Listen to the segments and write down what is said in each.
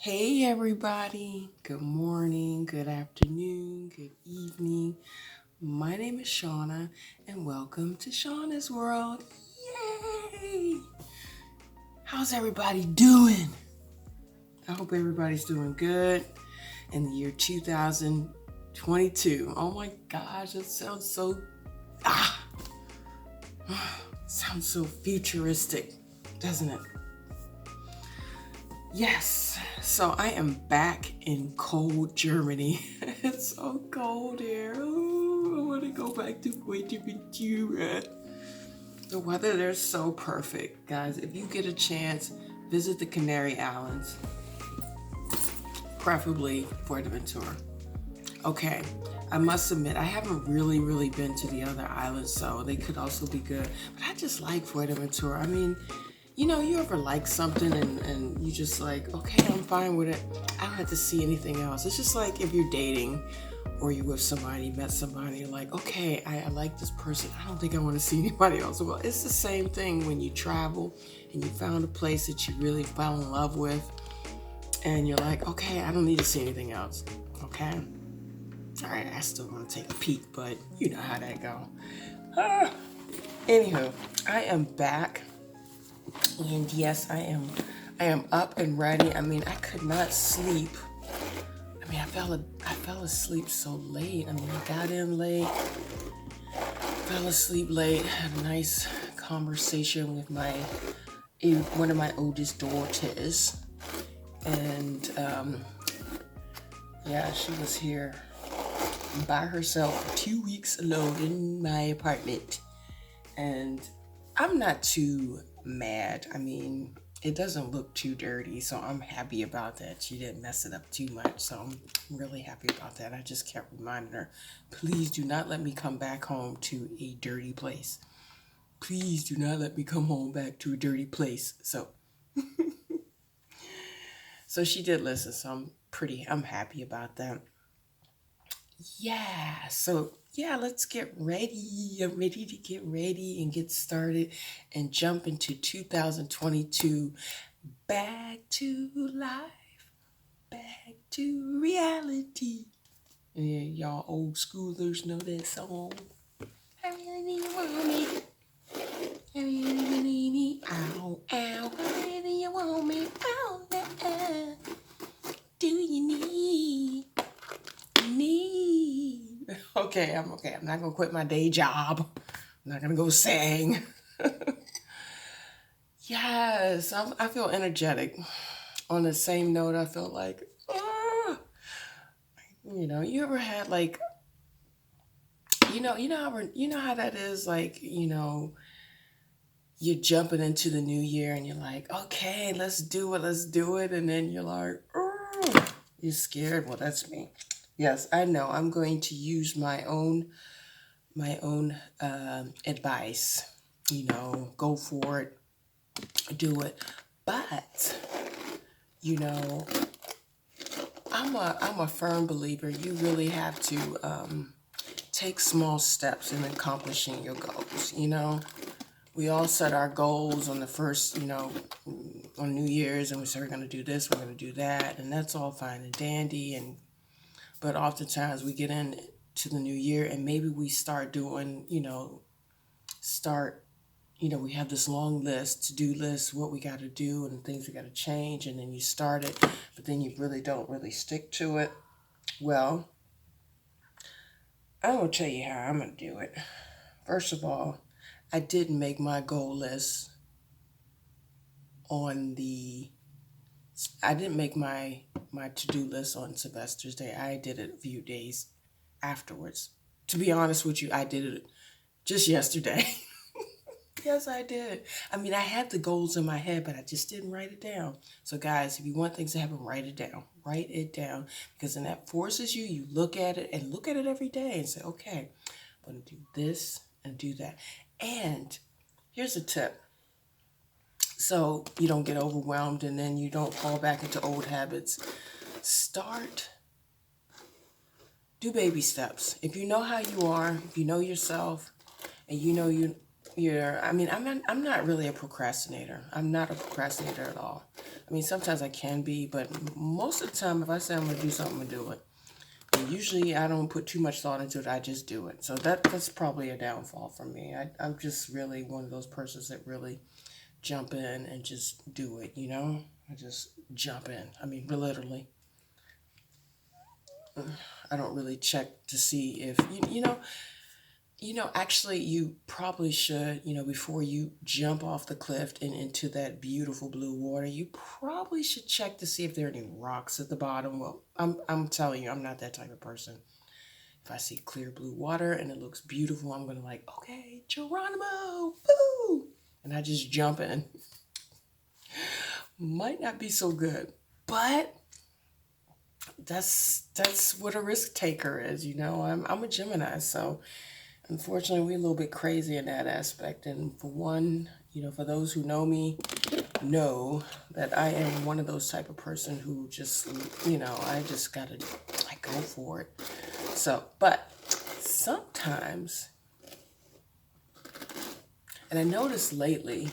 Hey everybody, good morning, good afternoon, good evening. My name is Shauna and welcome to Shauna's World. Yay! How's everybody doing? I hope everybody's doing good in the year 2022. Oh my gosh, that sounds so sounds so futuristic, doesn't it? Yes, so I am back in cold Germany. It's so cold here. Oh, I want to go back to Fuerteventura. The weather there is so perfect. Guys, if you get a chance, visit the Canary Islands, preferably Fuerteventura. Okay, I must admit, I haven't really been to the other islands, so they could also be good. But I just like Fuerteventura. I mean, you ever like something and you just like, okay, I'm fine with it. I don't have to see anything else. It's just like if you're dating or you're with somebody, met somebody, you're like, okay, I like this person. I don't think I want to see anybody else. Well, it's the same thing when you travel and you found a place that you really fell in love with and you're like, okay, I don't need to see anything else. Okay? All right, I still want to take a peek, but you know how that go. Anywho, I am back. And yes, I am up and ready. I mean, I could not sleep. I mean, I fell asleep so late. I mean, I got in late, fell asleep late, had a nice conversation with one of my oldest daughters. And yeah, she was here by herself for 2 weeks alone in my apartment. And I'm not too mad. I mean, it doesn't look too dirty, so I'm happy about that. She didn't mess it up too much, so I'm really happy about that. I just kept reminding her, please do not let me come back home to a dirty place. Please do not let me come home back to a dirty place. So she did listen, so I'm happy about that. Yeah, so yeah, let's get ready. I'm ready to get ready and get started and jump into 2022. Back to life, back to reality. Yeah, y'all old schoolers know that song. I really want me. I really need me. Ow, ow. I really want me. Ow, do you need? Okay, I'm okay. I'm not gonna quit my day job. I'm not gonna go sing. Yes, I feel energetic. On the same note, I feel like, you ever had like, you know how that is, like, you're jumping into the new year and you're like, okay, let's do it, and then you're like, you're scared. Well, that's me. Yes, I know. I'm going to use my own advice. Go for it, do it. But I'm a firm believer. You really have to take small steps in accomplishing your goals. We all set our goals on the first, on New Year's, and we say we're going to do this, we're going to do that, and that's all fine and dandy. But oftentimes we get into the new year and maybe we start doing, we have this long list, to-do list, what we got to do and things we got to change, and then you start it, but then you really don't really stick to it. Well, I'm going to tell you how I'm going to do it. First of all, I didn't make my goal list I didn't make my to-do list on Sylvester's Day. I did it a few days afterwards. To be honest with you, I did it just yesterday. Yes, I did. I mean, I had the goals in my head, but I just didn't write it down. So guys, if you want things to happen, write it down. Write it down, because then that forces you look at it and look at it every day and say, okay, I'm going to do this and do that. And here's a tip. So you don't get overwhelmed and then you don't fall back into old habits. Do baby steps. If you know how you are, if you know yourself, and you know you're, I mean, I'm not really a procrastinator. I'm not a procrastinator at all. I mean, sometimes I can be, but most of the time, if I say I'm going to do something, I'm going to do it. And usually I don't put too much thought into it. I just do it. So that's probably a downfall for me. I'm just really one of those persons that really jump in and just do it, you know? I just jump in. I mean, literally. I don't really check to see if, actually, you probably should, before you jump off the cliff and into that beautiful blue water, you probably should check to see if there are any rocks at the bottom. Well, I'm telling you, I'm not that type of person. If I see clear blue water and it looks beautiful, I'm going to like, okay, Geronimo, woo! And I just jump in. Might not be so good, but that's what a risk taker is, I'm a Gemini, so unfortunately, we're a little bit crazy in that aspect. And for one, for those who know me, know that I am one of those type of person who just, I just gotta, I go for it. So, but sometimes, and I noticed lately,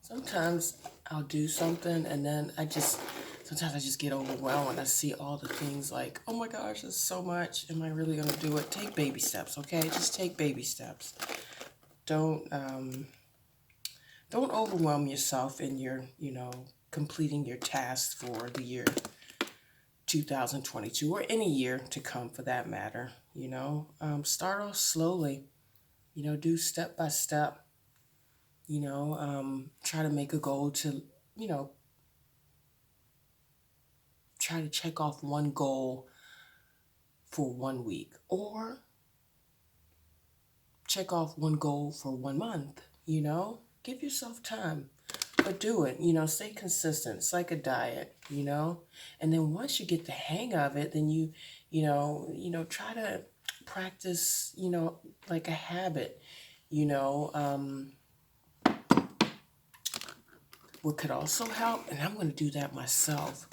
sometimes I'll do something and then sometimes I just get overwhelmed when I see all the things like, oh my gosh, there's so much. Am I really going to do it? Take baby steps, okay? Just take baby steps. Don't overwhelm yourself in your, completing your tasks for the year 2022 or any year to come for that matter, Start off slowly, do step by step, try to make a goal to, try to check off one goal for 1 week or check off one goal for 1 month, give yourself time, but do it, stay consistent. It's like a diet, and then once you get the hang of it, then try to practice, like a habit, what could also help, and I'm going to do that myself,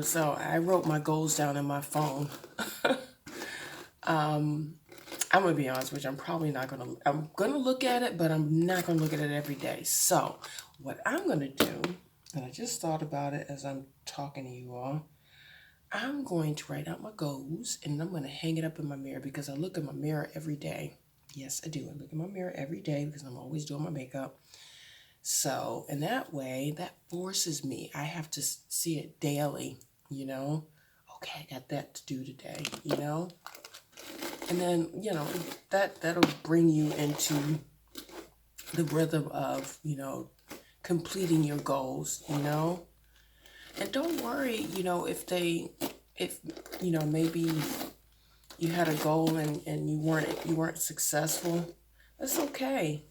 so I wrote my goals down in my phone. I'm gonna be honest with you. I'm gonna look at it, but I'm not gonna look at it every day. So what I'm gonna do, and I just thought about it as I'm talking to you all, I'm going to write out my goals and I'm gonna hang it up in my mirror because I look in my mirror every day. Yes, I do. I look in my mirror every day because I'm always doing my makeup. So in that way, that forces me. I have to see it daily, Okay, I got that to do today, And then, that'll bring you into the rhythm of, completing your goals, And don't worry, if, maybe you had a goal and you weren't successful. That's okay,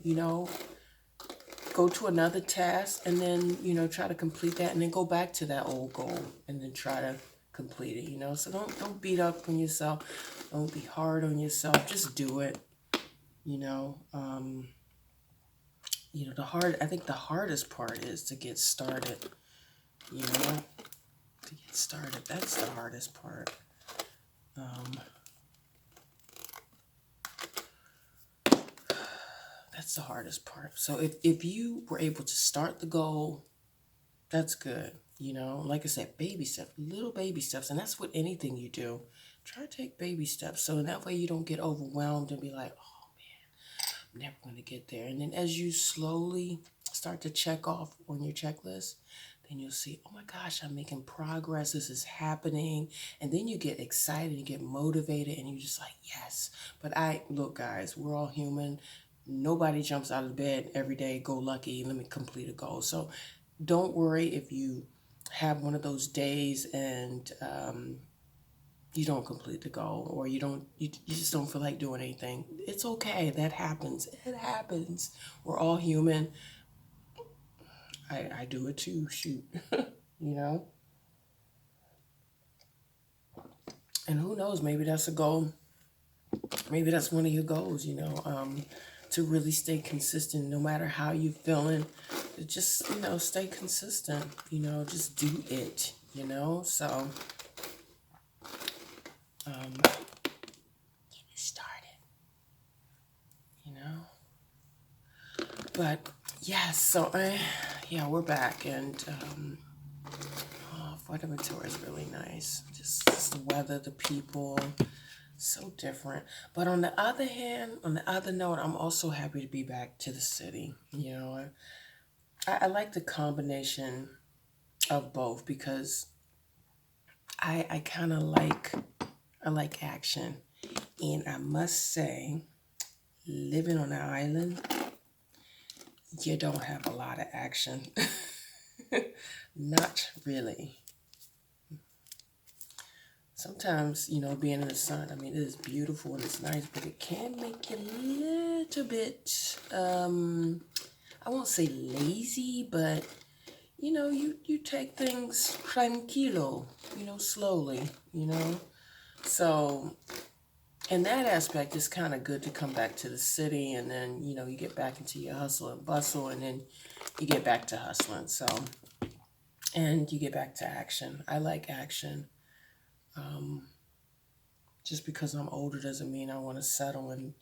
Go to another task and then, try to complete that and then go back to that old goal and then try to complete it, So don't beat up on yourself. Don't be hard on yourself. Just do it, I think the hardest part is to get started, to get started. That's the hardest part. That's the hardest part. So if you were able to start the goal, that's good. Like I said, baby steps, little baby steps. And that's what anything you do. Try to take baby steps. So in that way you don't get overwhelmed and be like, oh man, I'm never going to get there. And then as you slowly start to check off on your checklist, then you'll see, oh my gosh, I'm making progress. This is happening. And then you get excited and get motivated and you're just like, yes. But look, guys, we're all human. Nobody jumps out of bed every day, go lucky, let me complete a goal. So don't worry if you have one of those days and you don't complete the goal or you just don't feel like doing anything. It's okay. That happens. It happens. We're all human. I do it too, shoot, And who knows, maybe that's a goal. Maybe that's one of your goals, to really stay consistent no matter how you're feeling. Just, stay consistent, just do it, So, get it started, But yes, so yeah, we're back, and Fuerteventura is really nice. Just the weather, the people, so different. But on the other hand, on the other note, I'm also happy to be back to the city. You know, I like the combination of both because I kind of I like action, and I must say, living on an island, you don't have a lot of action. Not really. Sometimes, you know, being in the sun, I mean, it is beautiful and it's nice, but it can make you a little bit, I won't say lazy, but, you know, you take things tranquilo, you know, slowly, you know. So, in that aspect, it's kind of good to come back to the city, and then, you know, you get back into your hustle and bustle, and then you get back to hustling. So, and you get back to action. I like action. Just because I'm older doesn't mean I want to settle and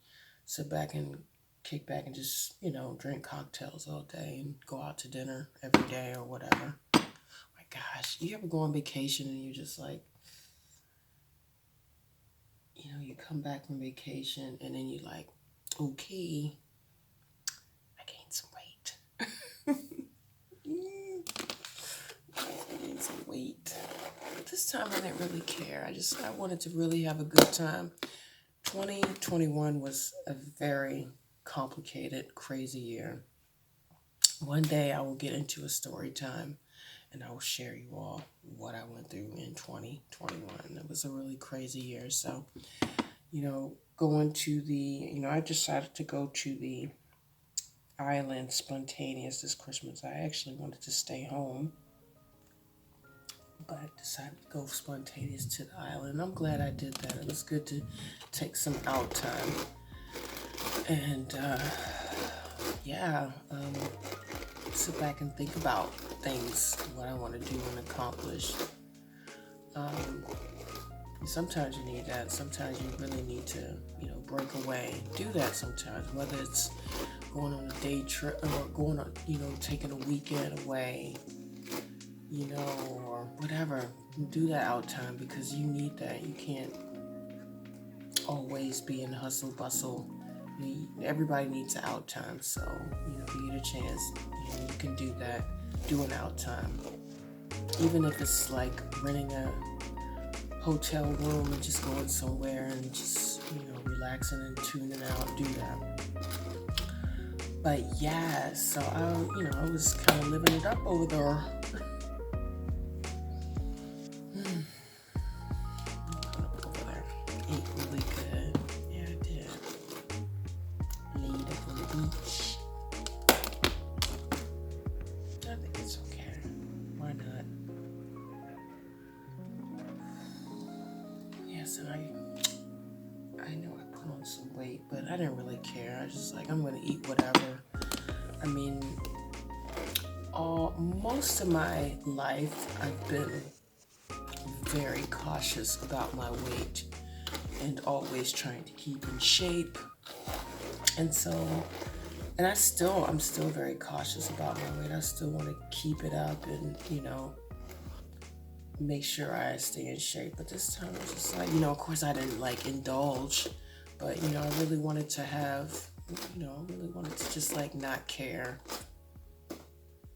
sit back and kick back and just, you know, drink cocktails all day and go out to dinner every day or whatever. My gosh, you ever go on vacation and you're just like, you know, you come back from vacation and then you're like, okay, I gained some weight. I gained some weight. But this time I didn't really care. I wanted to really have a good time. 2021 was a very complicated, crazy year. One day I will get into a story time and I will share you all what I went through in 2021. It was a really crazy year. So, you know, I decided to go to the island spontaneous this Christmas. I actually wanted to stay home, but I decided to go spontaneous to the island. I'm glad I did that. It was good to take some out time. And, sit back and think about things, what I want to do and accomplish. Sometimes you need that. Sometimes you really need to, you know, break away. Do that sometimes, whether it's going on a day trip or going on, you know, taking a weekend away, you know, or whatever. Do that out time because you need that. You can't always be in hustle bustle. Everybody needs an out time, so, you know, if you get a chance, you know, you can do that. Do an out time. Even if it's like renting a hotel room and just going somewhere and just, you know, relaxing and tuning out, do that. But yeah, so I was kind of living it up over there. Over there. Ate really good. Yeah, I did. Laid up on the beach. I think it's okay. Why not? Yes, and I know I put on some weight, but I didn't really care. I was just like, I'm gonna eat whatever. I mean, most of my life I've been very cautious about my weight and always trying to keep in shape. And so, I'm still very cautious about my weight. I still want to keep it up and, you know, make sure I stay in shape. But this time I was just like, you know, of course I didn't like indulge, but, you know, I really wanted to have, you know, I really wanted to just like not care.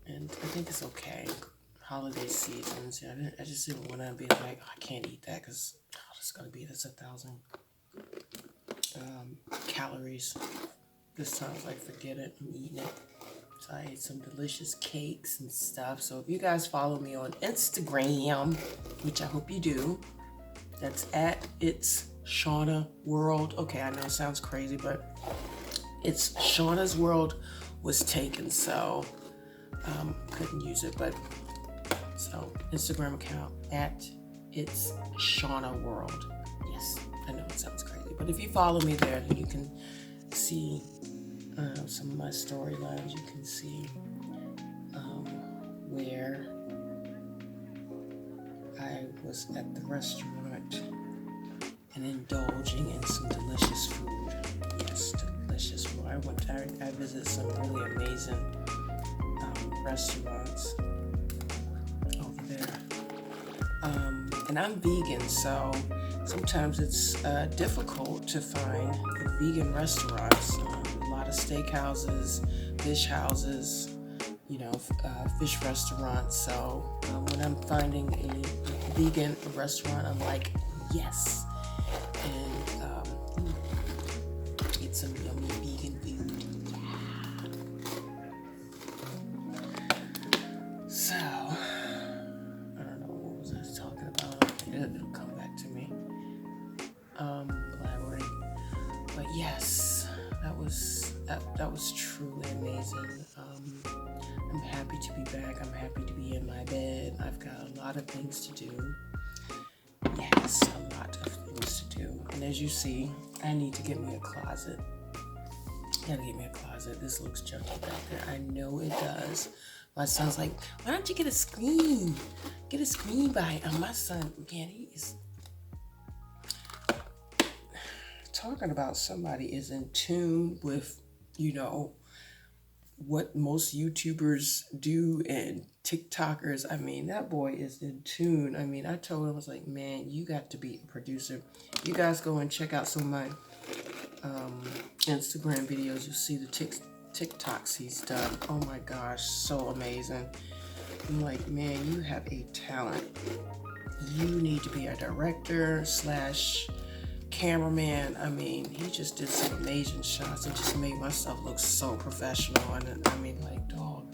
And I think it's okay. Holiday seasons, yeah, I just didn't want to be like, oh, I can't eat that because that's 1,000 calories. This time I was like, forget it, I'm eating it. So I ate some delicious cakes and stuff. So if you guys follow me on Instagram, which I hope you do, that's at It's Shauna World. Okay, I know it sounds crazy, but It's Shauna's World was taken, so couldn't use it. But so Instagram account at It's Shauna World. Yes, I know it sounds crazy, but if you follow me there, then you can see some of my storylines. You can see where I was at the restaurant and indulging in some delicious food. Yes, delicious food. I visited some really amazing restaurants over there. And I'm vegan, so sometimes it's difficult to find vegan restaurants. A lot of steakhouses, fish houses, you know, fish restaurants. So when I'm finding a vegan restaurant, I'm like, yes. And eat some yummy vegan food. So, I don't know, what was I talking about? It'll come back to me. Blabbering. But yes, that was truly amazing. I'm happy to be back. I'm happy to be in my bed. I've got a lot of things to do. Yes, a lot of things to do. And as you see, I need to get me a closet. Gotta get me a closet. This looks junky back there. I know it does. My son's like, why don't you get a screen? Get a screen by it. And my son, man, he is talking about somebody is in tune with, you know, what most YouTubers do and TikTokers. I mean, that boy is in tune. I mean, I told him, I was like, man, you got to be a producer. You guys go and check out some of my Instagram videos. You'll see the TikToks he's done. Oh my gosh, so amazing. I'm like, man, you have a talent. You need to be a director / cameraman. I mean, he just did some amazing shots and just made myself look so professional. And I mean, like, dog.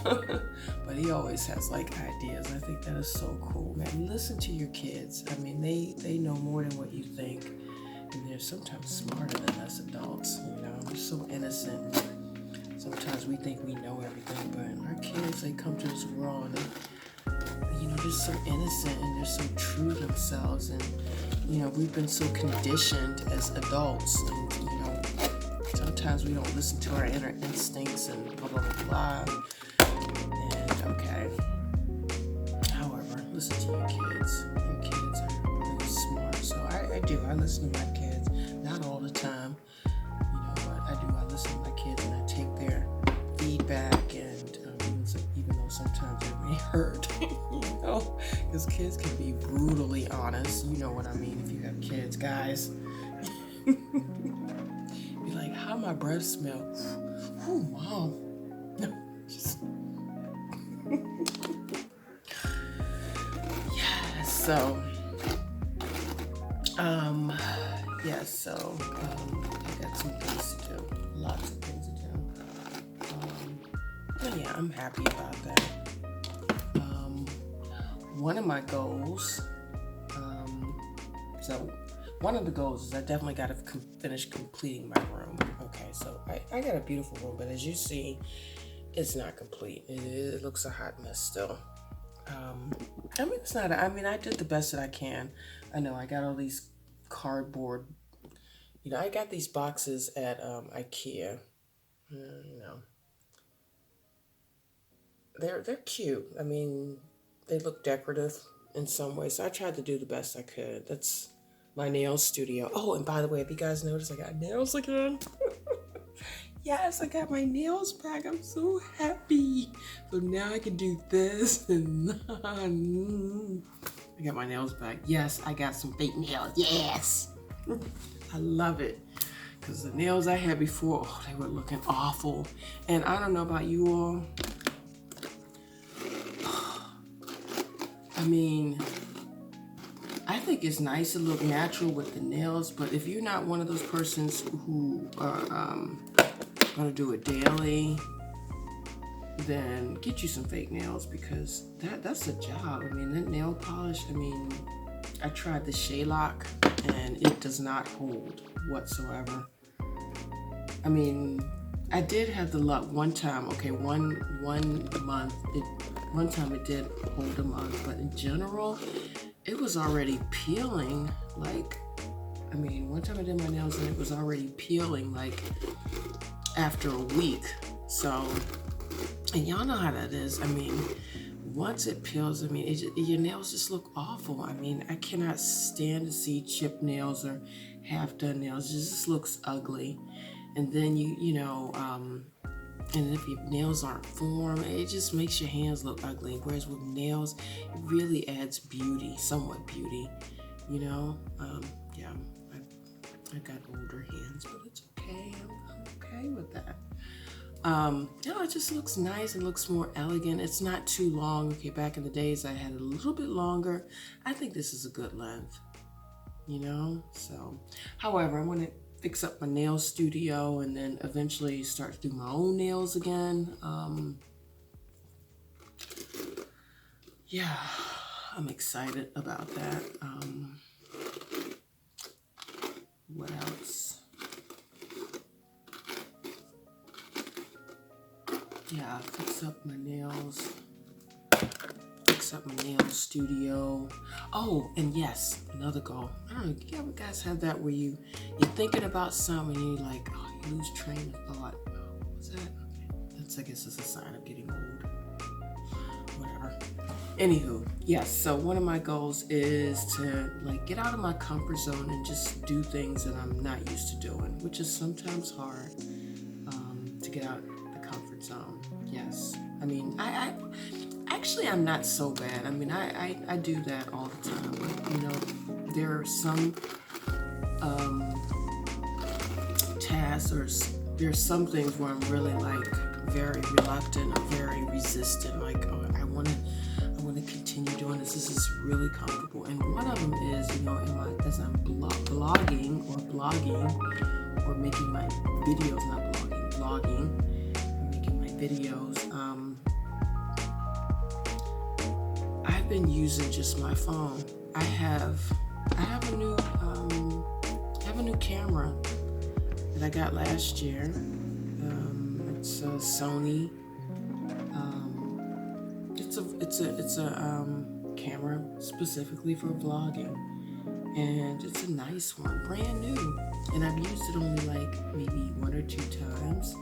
But he always has like ideas. I think that is so cool, man. Listen to your kids. I mean, they know more than what you think, and they're sometimes smarter than us adults. You know, they're so innocent. Sometimes we think we know everything, but our kids, they come to this world and they, you know, they're so innocent and they're so true to themselves. And you know, we've been so conditioned as adults, and you know, sometimes we don't listen to our inner instincts and blah blah blah blah. And okay, however, listen to your kids. Your kids are really smart, so I do. I listen to my kids, not all the time, you know, but I do. I listen to my kids and I take their feedback, and even though sometimes it may hurt, you know, because kids can be brutally honest. You know what I mean? If you have kids, guys, be like, how my breath smell? Oh, mom. Just yeah. So, yes. So, I got some things to do. Lots of things to do. But yeah, I'm happy about that. One of my goals, so one of the goals is I definitely got to finish completing my room. Okay, so I got a beautiful room, but as you see, it's not complete. It looks a hot mess still. I mean, it's not, I mean, I did the best that I can. I know I got all these cardboard, you know, I got these boxes at IKEA, you know. They're cute. I mean, they look decorative in some ways. So I tried to do the best I could. That's my nail studio. Oh, and by the way, if you guys notice, I got nails again. Yes, I got my nails back. I'm so happy. So now I can do this and I got my nails back. Yes, I got some fake nails. Yes. I love it. Because the nails I had before, oh, they were looking awful. And I don't know about you all. I mean, I think it's nice to look natural with the nails, but if you're not one of those persons who are gonna do it daily, then get you some fake nails, because that's a job. I mean, that nail polish, I mean, I tried the Shaylock and it does not hold whatsoever. I mean, I did have the luck one time, okay, one month, one time it did hold a month, but in general, it was already peeling, like, I mean, one time I did my nails and it was already peeling, like, after a week. So, and y'all know how that is. I mean, once it peels, I mean, your nails just look awful. I mean, I cannot stand to see chipped nails or half-done nails. It just looks ugly. And then you know, And if your nails aren't formed, it just makes your hands look ugly. Whereas with nails, it really adds beauty, somewhat beauty, you know? Yeah, I got older hands, but it's okay. I'm okay with that. Yeah, it just looks nice. It looks more elegant. It's not too long. Okay, back in the days, I had a little bit longer. I think this is a good length, you know? So, however, I'm going to fix up my nail studio and then eventually start to do my own nails again. Yeah, I'm excited about that. What else? Yeah, fix up my nails. Fix up my nail studio. Oh, and yes, another goal. I don't know, you ever guys have that where you're thinking about something and you're like, oh, you lose train of thought. Oh, what was that? Okay. That's, I guess, it's a sign of getting old. Whatever. Anywho, yes, so one of my goals is to like get out of my comfort zone and just do things that I'm not used to doing, which is sometimes hard, to get out the comfort zone. Yes. I mean, I actually, I'm not so bad. I mean, I do that all the time. But, you know, there are some tasks or there's some things where I'm really like very reluctant or very resistant. Like, oh, I want to continue doing this. This is really comfortable. And one of them is, you know, as I'm blogging or making my videos, not blogging, making my videos. I've been using just my phone. I have a new camera that I got last year. It's a Sony. It's a camera specifically for vlogging, and it's a nice one, brand new. And I've used it only like maybe 1 or 2 times,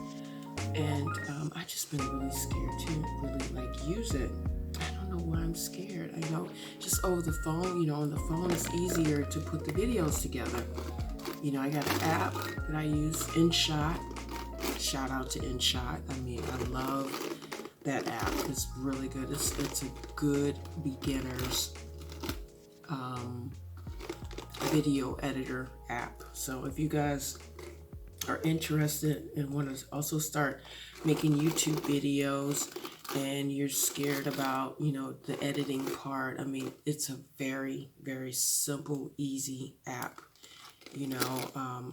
and I just been really scared to really like use it. I don't know why I'm scared. I know just over the phone, you know, on the phone it's easier to put the videos together. You know, I got an app that I use, InShot. Shout out to InShot. I mean, I love that app. It's really good. It's a good beginner's video editor app. So if you guys are interested and want to also start making YouTube videos and you're scared about, you know, the editing part, I mean, it's a very, very simple, easy app. You know,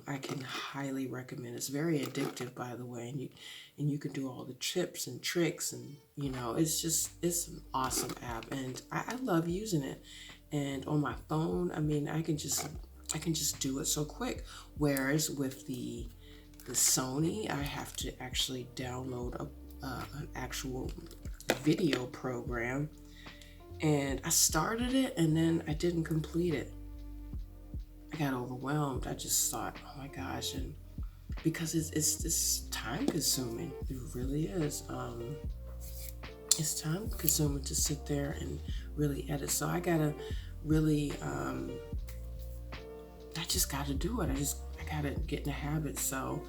I can highly recommend. It's very addictive, by the way, and you can do all the tips and tricks, and you know, it's an awesome app, and I love using it. And on my phone, I mean, I can just do it so quick. Whereas with the Sony, I have to actually download an actual video program, and I started it and then I didn't complete it. I got overwhelmed. I just thought, oh my gosh, and because it's time consuming. It really is. It's time consuming to sit there and really edit. So I gotta really, I just gotta do it. I gotta get in the habit. So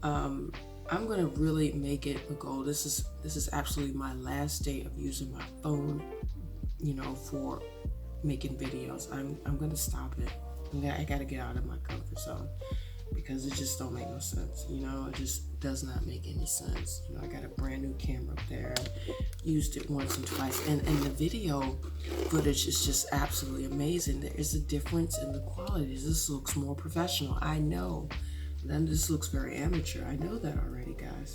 I'm gonna really make it a goal. This is absolutely my last day of using my phone, you know, for making videos. I'm gonna stop it. I gotta get out of my comfort zone because it just don't make no sense. You know, it just does not make any sense. You know, I got a brand new camera up there. Used it once and twice, and the video footage is just absolutely amazing. There is a difference in the quality. This looks more professional. I know. Then this looks very amateur. I know that already, guys.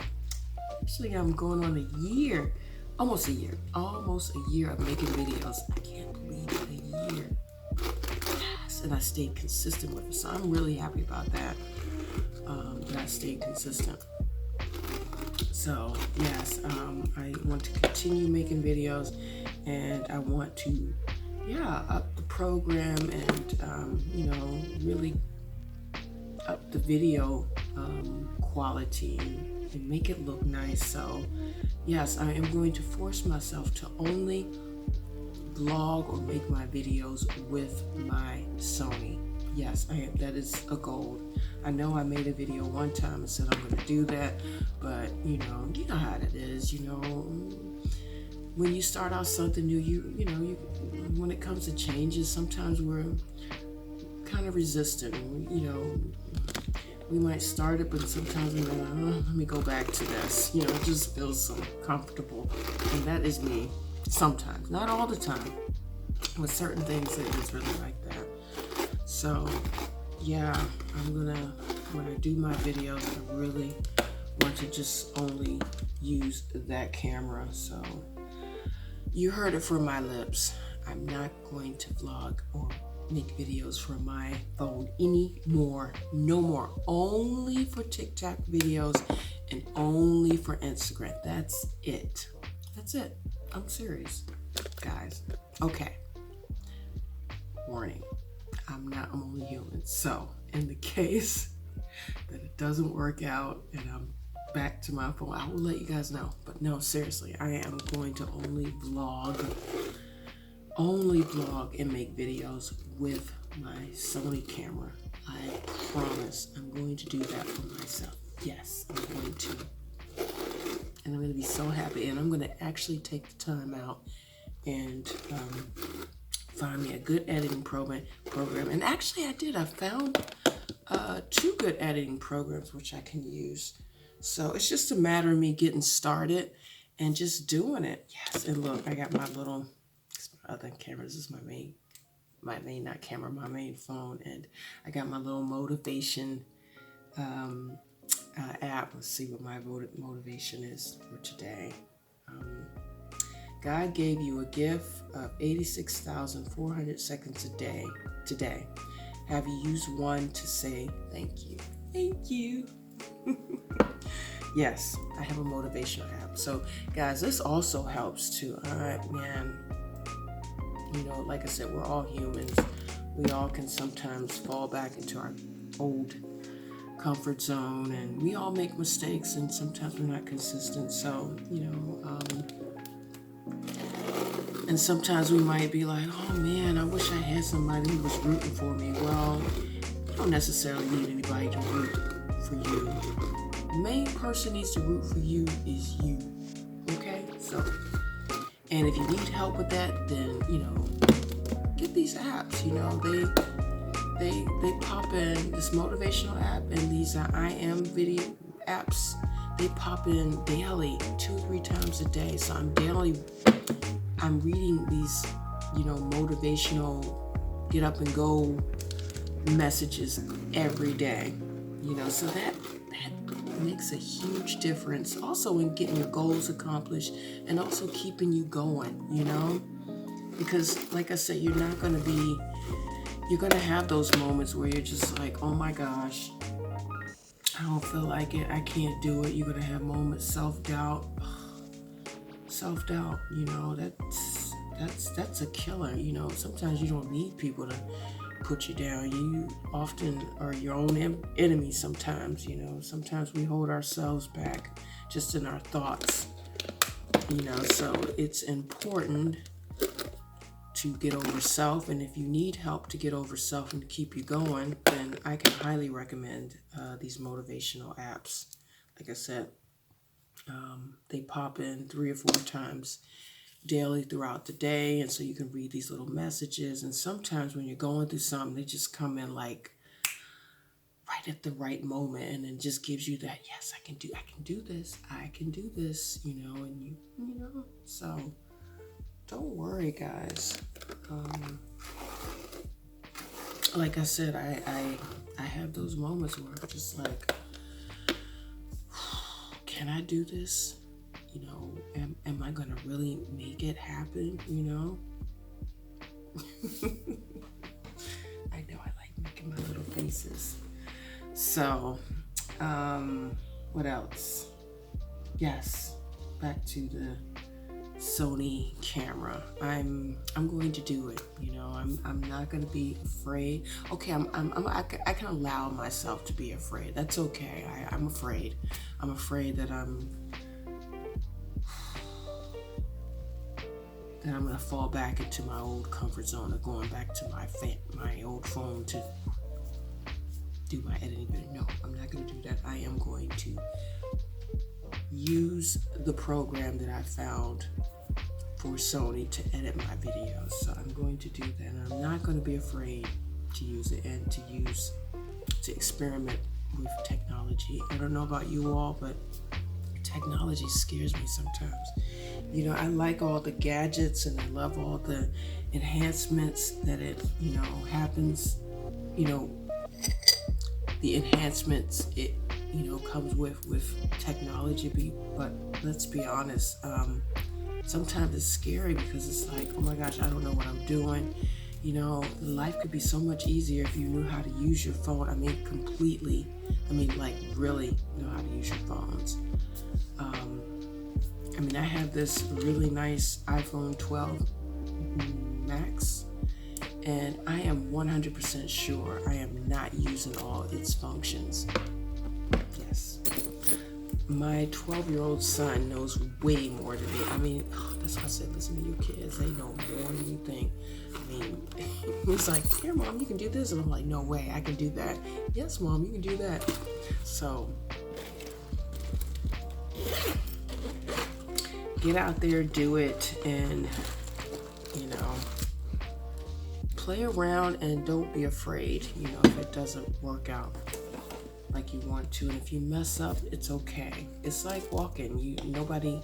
Actually, I'm going on a year, almost a year of making videos. I can't believe it, a year. And I stayed consistent with it, so I'm really happy about that. That I stayed consistent. So yes, I want to continue making videos, and I want to, up the program and you know, really up the video quality and make it look nice. So yes, I am going to force myself to only vlog or make my videos with my Sony. Yes, that is a goal. I know I made a video one time and said I'm going to do that, but you know how it is. You know, when you start out something new, you know, when it comes to changes, sometimes we're kind of resistant. You know, we might start it, but sometimes we're like, let me go back to this. You know, it just feels so comfortable, and that is me. Sometimes, not all the time, with certain things it is really like that. So yeah, when I do my videos, I really want to just only use that camera. So you heard it from my lips. I'm not going to vlog or make videos from my phone anymore. No more. Only for TikTok videos and only for Instagram. That's it. That's it. I'm serious, guys. Okay. Warning. I'm only human. So in the case that it doesn't work out and I'm back to my phone, I will let you guys know. But no, seriously, I am going to only vlog and make videos with my Sony camera. I promise I'm going to do that for myself. Yes, I'm going to. And I'm going to be so happy. And I'm going to actually take the time out and find me a good editing program. And actually I did. I found 2 good editing programs which I can use. So it's just a matter of me getting started and just doing it. Yes, and look, I got my little, other camera. This is my main phone. And I got my little motivation app. Let's see what my motivation is for today. God gave you a gift of 86,400 seconds a day today. Have you used one to say thank you? Thank you. Yes, I have a motivational app. So guys, this also helps too. All right, man. You know, like I said, we're all humans. We all can sometimes fall back into our old comfort zone, and we all make mistakes, and sometimes we're not consistent. So, you know, and sometimes we might be like, oh man, I wish I had somebody who was rooting for me. Well, you don't necessarily need anybody to root for you. The main person needs to root for you is you. Okay? So, and if you need help with that, then, you know, get these apps. You know, they pop in, this motivational app and these I am video apps. They pop in daily, 2 or 3 times a day. So I'm reading these, you know, motivational get up and go messages every day. You know, so that makes a huge difference. Also in getting your goals accomplished and also keeping you going, you know? Because like I said, you're going to have those moments where you're just like, oh my gosh, I don't feel like it. I can't do it. You're going to have moments, self-doubt, you know, that's a killer. You know, sometimes you don't need people to put you down. You often are your own enemy sometimes, you know. Sometimes we hold ourselves back just in our thoughts, you know. So it's important to get over self, and if you need help to get over self and to keep you going, then I can highly recommend these motivational apps. Like I said, they pop in 3 or 4 times daily throughout the day, and so you can read these little messages. And sometimes when you're going through something, they just come in like right at the right moment, and it just gives you that, yes, I can do this, you know. And you know, so don't worry, guys. Like I said, I have those moments where I'm just like, can I do this? You know, am I gonna really make it happen? You know? I know I like making my little faces. So, what else? Yes, back to the Sony camera. I'm going to do it. You know, I'm not gonna be afraid. Okay, I can allow myself to be afraid. That's okay. I'm afraid. I'm afraid that I'm gonna fall back into my old comfort zone of going back to my old phone to do my editing video. No, I'm not going to do that. I am going to use the program that I found for Sony to edit my videos. So I'm going to do that, and I'm not going to be afraid to use it and to experiment with technology. I don't know about you all, but technology scares me sometimes. You know, I like all the gadgets and I love all the enhancements that it, happens, the enhancements it, comes with technology. But let's be honest, sometimes it's scary because it's like, oh my gosh, I don't know what I'm doing. Life could be so much easier if you knew how to use your phone. I mean, completely. I mean, like really know how to use your phones. I have this really nice iPhone 12 Max, and I am 100% sure I am not using all its functions. Yes. My 12-year-old son knows way more than me. I mean, that's why I said, listen to your kids. They know more than you think. I mean, he's like, here, Mom, you can do this. And I'm like, no way, I can do that. Yes, Mom, you can do that. So, get out there, do it, and, play around and don't be afraid, if it doesn't work out like you want to. And if you mess up, it's okay. It's like walking. Nobody,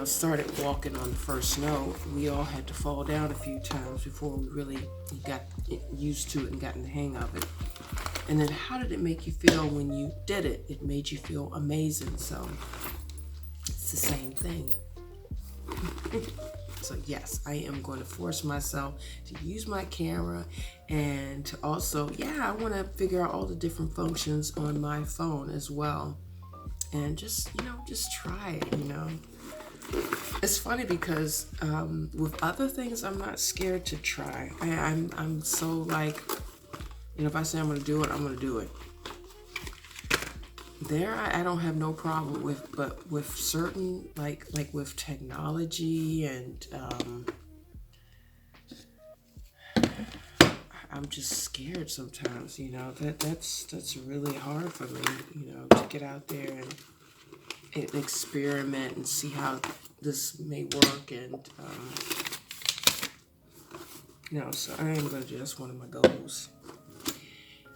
started walking on the first note. We all had to fall down a few times before we really got used to it and gotten the hang of it. And then how did it make you feel when you did it? It made you feel amazing. So it's the same thing. So yes, I am going to force myself to use my camera and to also, I want to figure out all the different functions on my phone as well. And just try it, It's funny because with other things, I'm not scared to try. I'm so like, if I say I'm going to do it, I'm going to do it. There, I don't have no problem with, but with certain, like with technology and, I'm just scared sometimes, that's really hard for me, to get out there and experiment and see how this may work. And, so I am going to do, that's one of my goals.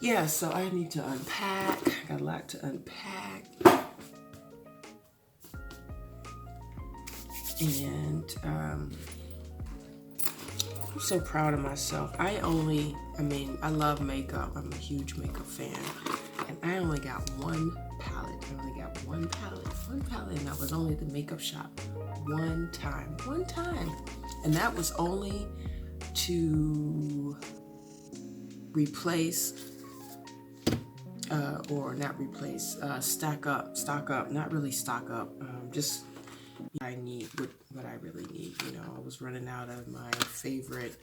Yeah, so I need to unpack. I got a lot to unpack. And I'm so proud of myself. I love makeup. I'm a huge makeup fan. And I only got one palette. One palette, and that was only at the makeup shop one time. And that was only to replace stock up, not really stock up, just I need what I really need. I was running out of my favorite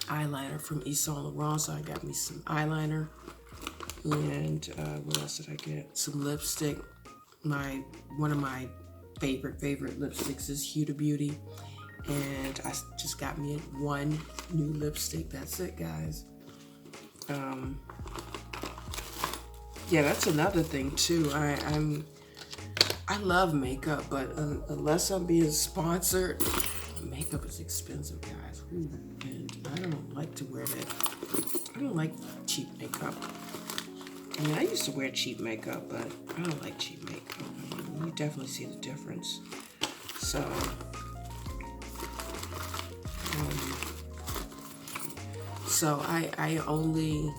eyeliner from Estèe Lauder, so I got me some eyeliner, and what else did I get? Some lipstick. One of my favorite lipsticks is Huda Beauty, and I just got me one new lipstick. That's it, guys. Yeah, that's another thing too. I love makeup, but unless I'm being sponsored, makeup is expensive, guys. Ooh, and I don't like to wear that. I don't like cheap makeup. I used to wear cheap makeup, but I don't like cheap makeup. You definitely see the difference. So, I only,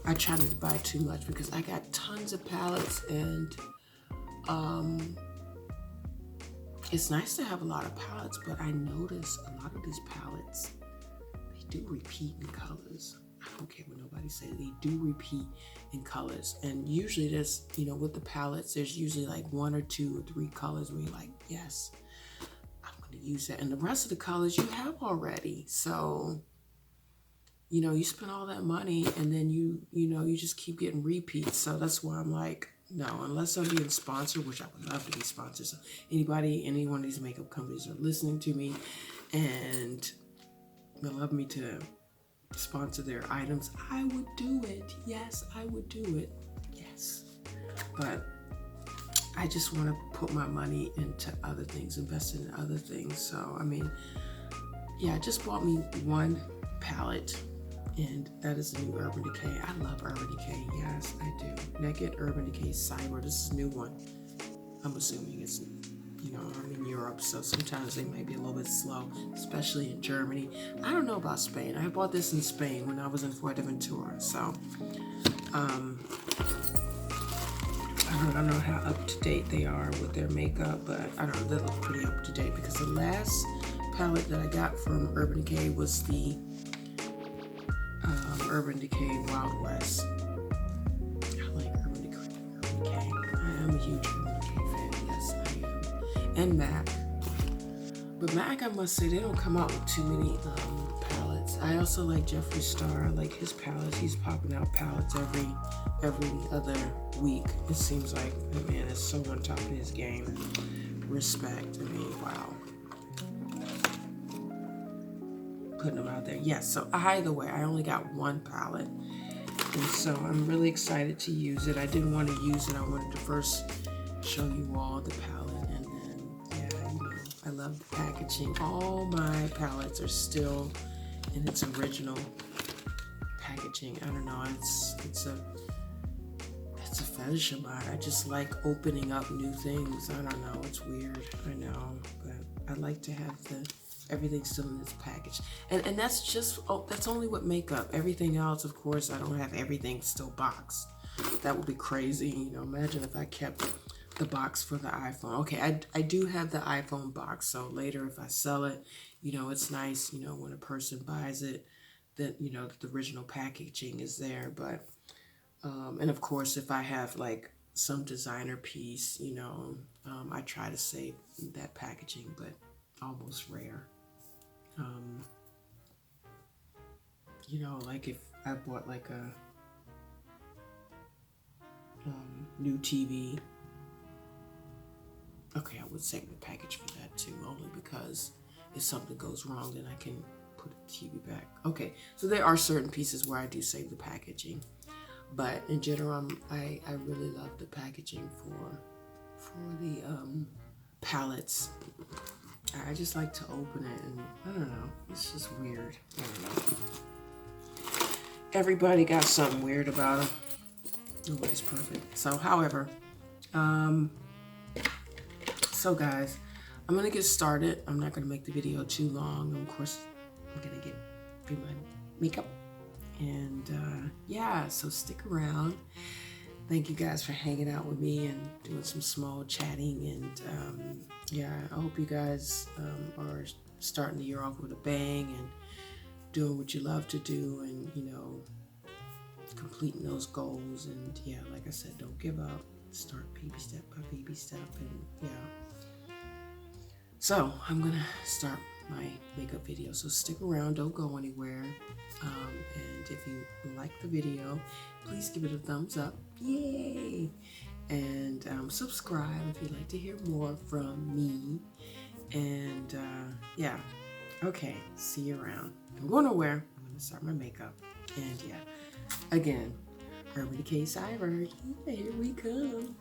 I try not to buy too much because I got tons of palettes, and it's nice to have a lot of palettes, but I notice a lot of these palettes, they do repeat in colors. I don't care what nobody says, they do repeat in colors. And usually there's, with the palettes, there's usually like 1 or 2 or 3 colors where you're like, yes, I'm going to use that. And the rest of the colors you have already. So, you spend all that money and then you just keep getting repeats. So that's why I'm like, no, unless I'm being sponsored, which I would love to be sponsored. So any one of these makeup companies are listening to me and would love me to, sponsor their items, I would do it. Yes, I would do it. Yes. But I just want to put my money into other things, invest in other things. So, I mean, yeah, I just bought me one palette, and that is the new Urban Decay. I love Urban Decay. Yes, I do. Naked Urban Decay Fibre. This is a new one. I'm assuming it's, you know, I'm in Europe, so sometimes they might be a little bit slow, especially in Germany. I don't know about Spain. I bought this in Spain when I was in Fuerteventura, so I don't know how up to date they are with their makeup, but I don't know, they look pretty up to date, because the last palette that I got from Urban Decay was the Urban Decay Wild West. I like Urban Decay. I am a huge Urban Decay fan. Yes, I am. And MAC. But MAC, I must say, they don't come out with too many palettes. I also like Jeffree Star. I like his palettes. He's popping out palettes every other week. It seems like that man is so on top of his game. Respect. I mean, wow. Putting them out there. Yes, so either way, I only got one palette. And so I'm really excited to use it. I didn't want to use it. I wanted to first show you all the palette, and then, yeah, you know, I love the packaging. All my palettes are still in its original packaging. I don't know, it's a fetish of mine. I just like opening up new things. I don't know, it's weird, I know, but I like to have everything's still in its package. And that's just, that's only with makeup. Everything else, of course, I don't have everything still boxed. That would be crazy, you know. Imagine if I kept the box for the iPhone. Okay, I do have the iPhone box, so later if I sell it, you know, it's nice, you know, when a person buys it, that, you know, the original packaging is there. But and of course, if I have like some designer piece, you know, I try to save that packaging, but almost rare. You know, like if I bought like a new TV, okay, I would save the package for that too, only because if something goes wrong, then I can put the TV back. Okay, so there are certain pieces where I do save the packaging, but in general, I really love the packaging for the palettes. I just like to open it, and I don't know, it's just weird. I don't know. Everybody got something weird about them. Nobody's perfect. So, however, so guys, I'm gonna get started. I'm not gonna make the video too long. Of course, I'm gonna do my makeup, and yeah. So stick around. Thank you guys for hanging out with me and doing some small chatting. And yeah, I hope you guys are starting the year off with a bang and doing what you love to do, and, you know, completing those goals. And yeah, like I said, don't give up. Start baby step by baby step. And yeah. So I'm gonna start my makeup video. So stick around, don't go anywhere. And if you like the video, please give it a thumbs up. Yay! And subscribe if you'd like to hear more from me. And yeah, okay, see you around. I'm going nowhere. I'm gonna start my makeup. And yeah, again, Urban Decay Fibre. Yeah, here we come.